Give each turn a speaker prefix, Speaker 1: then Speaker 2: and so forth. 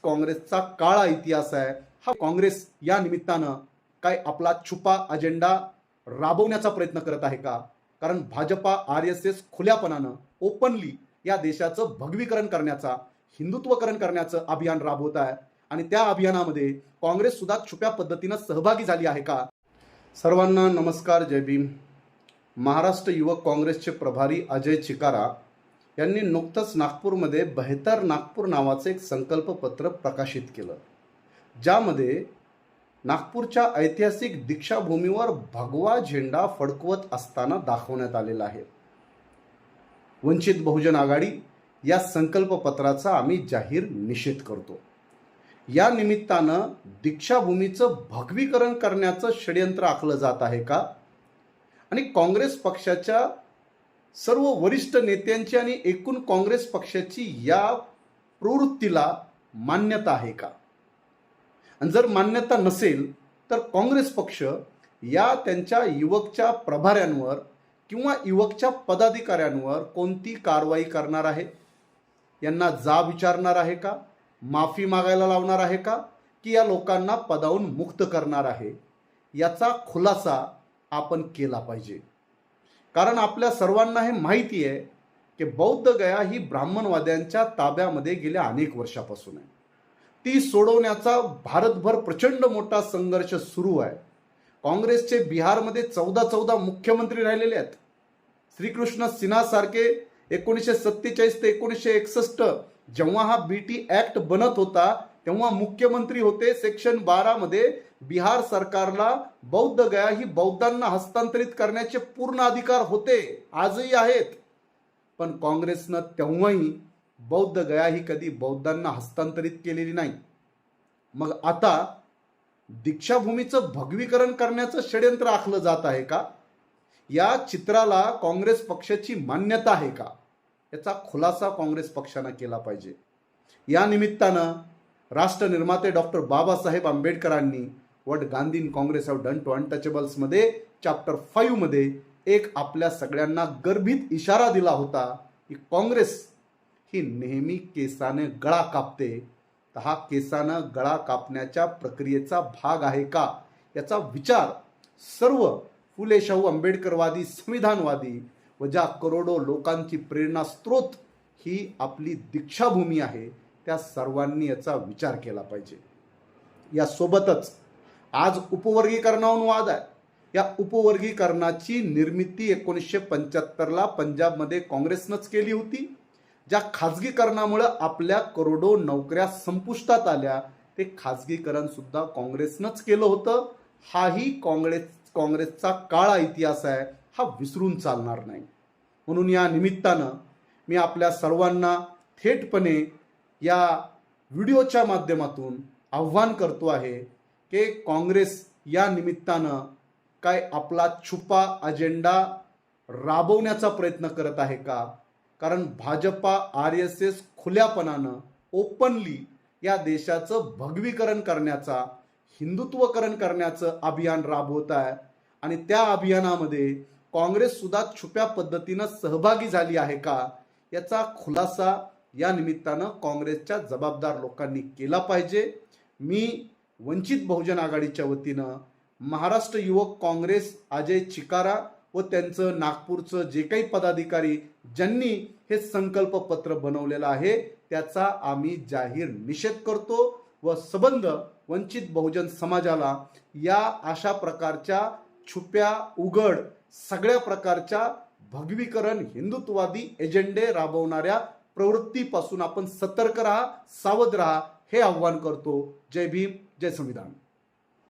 Speaker 1: काँग्रेसचा काळा इतिहास आहे। हा काँग्रेस या निमित्तानं काय आपला छुपा अजेंडा राबवण्याचा प्रयत्न करत आहे का? कारण भाजपा RSS खुल्यापणानं ओपनली या देशाचं भगवीकरण करण्याचा, हिंदुत्वकरण करण्याचं अभियान राबवत आहे आणि त्या अभियानामध्ये काँग्रेस सुद्धा छुप्या पद्धतीनं सहभागी झाली आहे का? सर्वांना नमस्कार, जय भीम। महाराष्ट्र युवक काँग्रेसचे प्रभारी अजय चिकारा यांनी नुकतंच नागपूरमध्ये बेहतर नागपूर नावाचं एक संकल्पपत्र प्रकाशित केलं, ज्यामध्ये नागपूरच्या ऐतिहासिक दीक्षाभूमीवर भगवा झेंडा फडकवत असताना दाखवण्यात आलेला आहे। वंचित बहुजन आघाडी या संकल्पपत्राचा आम्ही जाहीर निषेध करतो। या निमित्तानं दीक्षाभूमीचं भगवीकरण करण्याचं षडयंत्र आखलं जात आहे का? आणि काँग्रेस पक्षाच्या सर्व वरिष्ठ नेत्यांची आणि एकूण काँग्रेस पक्षाची या प्रवृत्तीला मान्यता आहे का? आणि जर मान्यता नसेल तर काँग्रेस पक्ष या त्यांच्या युवकच्या प्रभाऱ्यांवर किंवा युवकच्या पदाधिकाऱ्यांवर कोणती कारवाई करणार आहे? यांना जाब विचारणार आहे का? माफी मागायला लावणार आहे का? की या लोकांना पदावून मुक्त करणार आहे? याचा खुलासा आपण केला पाहिजे। कारण आपल्या सर्वांना हे माहिती आहे की बौद्ध गया ही ब्राह्मणवाद्यांच्या ताब्यामध्ये गेल्या अनेक वर्षापासून आहे। ती सोडवण्याचा भारतभर प्रचंड मोठा संघर्ष सुरू आहे। काँग्रेसचे बिहारमध्ये 14 मुख्यमंत्री राहिलेले आहेत। श्रीकृष्ण सिन्हा सारखे 1947 ते 1961 जेव्हा हा BT ऍक्ट बनत होता तेव्हा मुख्यमंत्री होते। सेक्शन 12 मध्ये बिहार सरकारला बौद्ध गया ही बौद्धांना हस्तांतरित करण्याचे पूर्ण अधिकार होते, आजही आहेत। पण काँग्रेसनं तेव्हाही बौद्ध गया ही कधी बौद्धांना हस्तांतरित केलेली नाही। मग आता दीक्षाभूमीचं भगवीकरण करण्याचं षडयंत्र आखलं जात आहे का? या चित्राला काँग्रेस पक्षाची मान्यता आहे का? याचा खुलासा काँग्रेस पक्षानं केला पाहिजे। या निमित्तानं राष्ट्र निर्माते डॉक्टर बाबासाहेब आंबेडकरांनी what Gandhi in Congress have done to untouchables मध्ये चॅप्टर 5 मध्ये एक आपल्या सगळ्यांना गर्भित इशारा दिला होता की काँग्रेस ही नेहमी केसाने गळा कापते, तर हा केसानं गळा कापण्याच्या प्रक्रियेचा भाग आहे का? याचा विचार सर्व फुले शाहू आंबेडकरवादी, संविधानवादी व ज्या करोडो लोकांची प्रेरणा स्त्रोत ही आपली दीक्षाभूमी आहे त्या सर्वांनी याचा विचार केला पाहिजे। यासोबतच आज उपवर्गीकरणावरून वाद आहे। या उपवर्गीकरणाची निर्मिती 1975ला पंजाबमध्ये काँग्रेसनंच केली होती। ज्या खाजगीकरणामुळे आपल्या करोडो नोकऱ्या संपुष्टात आल्या, ते खाजगीकरण सुद्धा काँग्रेसनंच केलं होतं। हाही काँग्रेसचा काळा इतिहास आहे, हा विसरून चालणार नाही। म्हणून या निमित्तानं मी आपल्या सर्वांना थेटपणे या व्हिडिओच्या माध्यमातून आव्हान करतो आहे की काँग्रेस या निमित्तानं काय आपला छुपा अजेंडा राबवण्याचा प्रयत्न करत आहे का? कारण भाजपा RSS खुल्यापणानं ओपनली या देशाचं भगवीकरण करण्याचा, हिंदुत्वकरण करण्याचं अभियान राबवत आहे आणि त्या अभियानामध्ये काँग्रेस सुद्धा छुप्या पद्धतीनं सहभागी झाली आहे का? याचा खुलासा या निमित्तानं काँग्रेसच्या जबाबदार लोकांनी केला पाहिजे। मी वंचित बहुजन आघाडीच्या वतीनं महाराष्ट्र युवक काँग्रेस अजय चिकारा व त्यांचं नागपूरचं जे काही पदाधिकारी ज्यांनी हे संकल्पपत्र बनवलेलं आहे त्याचा आम्ही जाहीर निषेध करतो व सबंध वंचित बहुजन समाजाला या अशा प्रकारच्या छुप्या उघड सगळ्या प्रकारच्या भगवीकरण हिंदुत्ववादी एजेंडे राबवणाऱ्या प्रवृत्तीपासून आपण सतर्क राहा, सावध राहा हे आव्हान करतो। जय भीम, जय संविधान।